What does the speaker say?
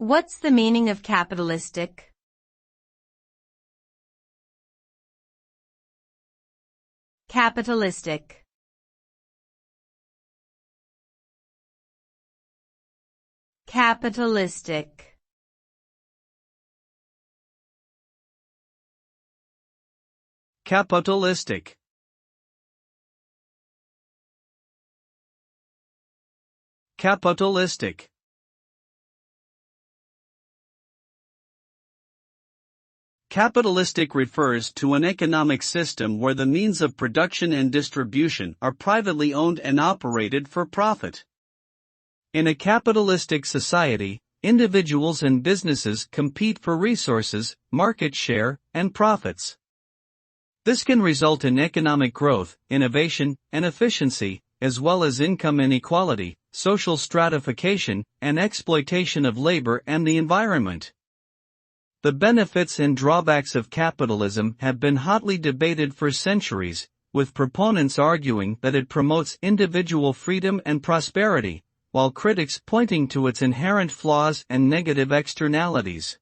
What's the meaning of capitalistic? Capitalistic. Capitalistic. Capitalistic. Capitalistic. Capitalistic refers to an economic system where the means of production and distribution are privately owned and operated for profit. In a capitalistic society, individuals and businesses compete for resources, market share, and profits. This can result in economic growth, innovation, and efficiency, as well as income inequality, social stratification, and exploitation of labor and the environment. The benefits and drawbacks of capitalism have been hotly debated for centuries, with proponents arguing that it promotes individual freedom and prosperity, while critics pointing to its inherent flaws and negative externalities.